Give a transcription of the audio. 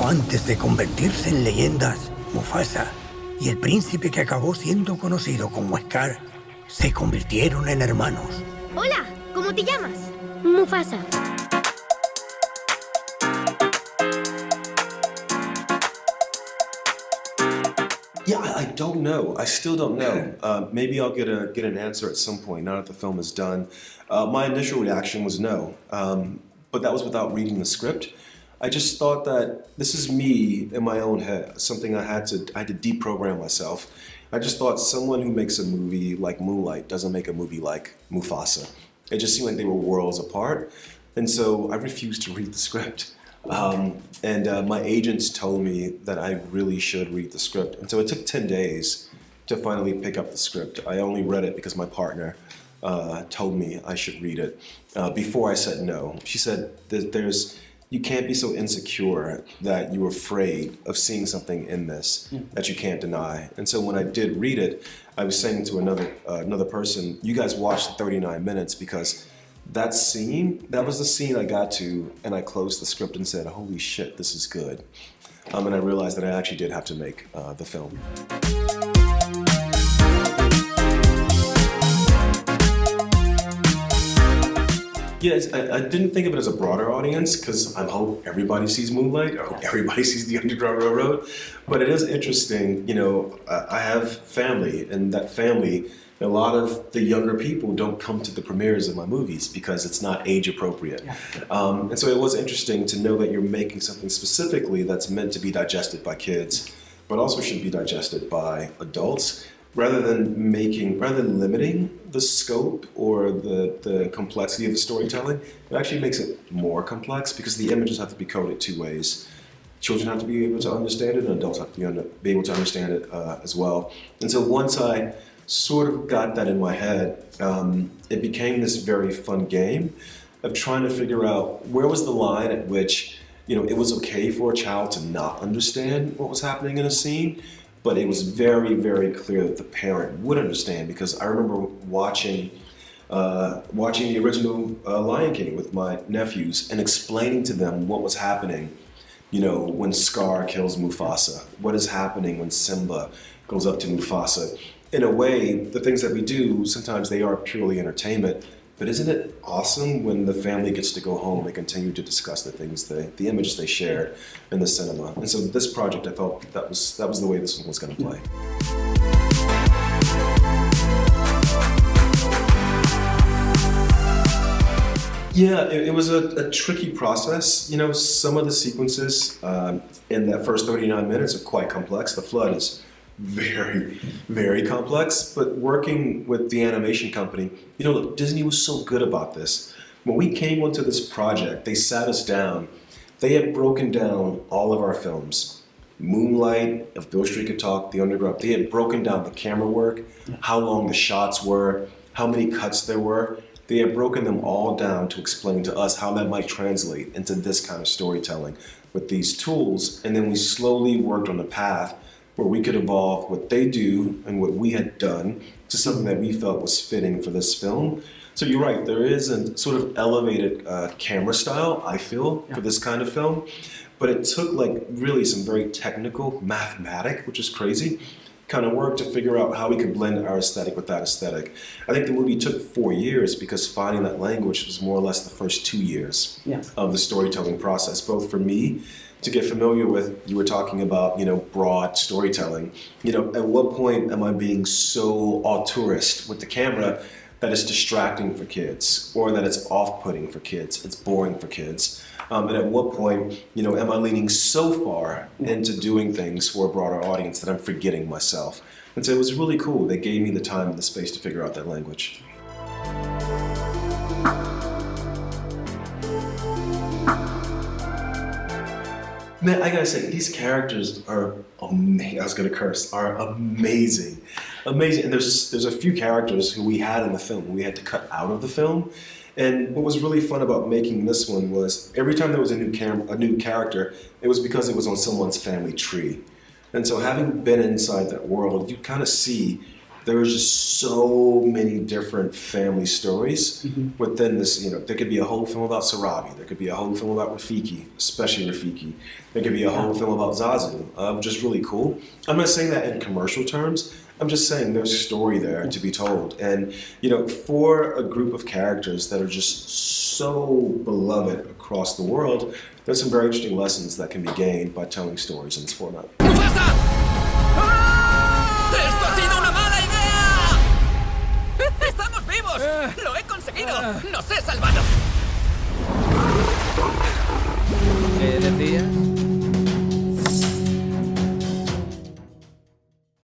Antes de convertirse en leyendas, Mufasa y el príncipe que acabó siendo conocido como Scar se convirtieron en hermanos. Hola, ¿cómo te llamas? Mufasa. Yeah, I don't know. I still don't know. Maybe I'll get an answer at some point, now that the film is done. My initial reaction was no, but that was without reading the script. I just thought that this is me in my own head, something I had to deprogram myself. I just thought someone who makes a movie like Moonlight doesn't make a movie like Mufasa. It just seemed like they were worlds apart, and so I refused to read the script. My agents told me that I really should read the script. And so it took 10 days to finally pick up the script. I only read it because my partner told me I should read it before I said no. She said that you can't be so insecure that you're afraid of seeing something in this that you can't deny. And so when I did read it, I was saying to another person, you guys watched 39 minutes because that scene, that was the scene I got to, and I closed the script and said, holy shit, this is good. And I realized that I actually did have to make the film. Yes, I didn't think of it as a broader audience because I hope everybody sees Moonlight, I hope everybody sees The Underground Railroad, but it is interesting, you know, I have family, and that family, a lot of the younger people don't come to the premieres of my movies because it's not age appropriate. And so it was interesting to know that you're making something specifically that's meant to be digested by kids, but also should be digested by adults, rather than limiting the scope or the complexity of the storytelling. It actually makes it more complex because the images have to be coded two ways. Children have to be able to understand it, and adults have to be able to understand it as well. And so once I sort of got that in my head, it became this very fun game of trying to figure out where was the line at which, you know, it was okay for a child to not understand what was happening in a scene, but it was very, very clear that the parent would understand, because I remember watching the original Lion King with my nephews and explaining to them what was happening, you know, when Scar kills Mufasa, what is happening when Simba goes up to Mufasa. In a way, the things that we do, sometimes they are purely entertainment, but isn't it awesome when the family gets to go home and continue to discuss the things, the images they shared in the cinema? And so this project, I felt that was the way this one was going to play. Yeah, it was a tricky process. You know, some of the sequences in that first 39 minutes are quite complex. The flood is very, very complex, but working with the animation company, you know, look, Disney was so good about this. When we came onto this project, they sat us down. They had broken down all of our films. Moonlight, If Beale Street Could Talk, The Underground, they had broken down the camera work, how long the shots were, how many cuts there were. They had broken them all down to explain to us how that might translate into this kind of storytelling with these tools. And then we slowly worked on the path where we could evolve what they do and what we had done to something that we felt was fitting for this film. So you're right, there is a sort of elevated camera style, I feel, for this kind of film. But it took like really some very technical mathematic, which is crazy, kind of work to figure out how we could blend our aesthetic with that aesthetic. I think the movie took 4 years because finding that language was more or less the first 2 years of the storytelling process, both for me to get familiar with. You were talking about, you know, broad storytelling. You know, at what point am I being so auteurist with the camera that it's distracting for kids, or that it's off-putting for kids, it's boring for kids? And at what point, you know, am I leaning so far into doing things for a broader audience that I'm forgetting myself? And so it was really cool. They gave me the time and the space to figure out that language. Man, I gotta say, these characters are amazing. I was gonna curse. Are amazing, amazing. And there's a few characters who we had in the film, we had to cut out of the film. And what was really fun about making this one was every time there was a new character, it was because it was on someone's family tree. And so having been inside that world, you kind of see There was just so many different family stories within this. You know, there could be a whole film about Sarabi. There could be a whole film about Rafiki, especially Rafiki. There could be a whole film about Zazu, which is really cool. I'm not saying that in commercial terms. I'm just saying there's a story there to be told. And, you know, for a group of characters that are just so beloved across the world, there's some very interesting lessons that can be gained by telling stories in this format. ¡Mufasa! ¡Ah! ¡Esto ha sido una mala idea! ¡Estamos vivos! ¡Lo he conseguido! ¡Nos he salvado! ¿Qué decías?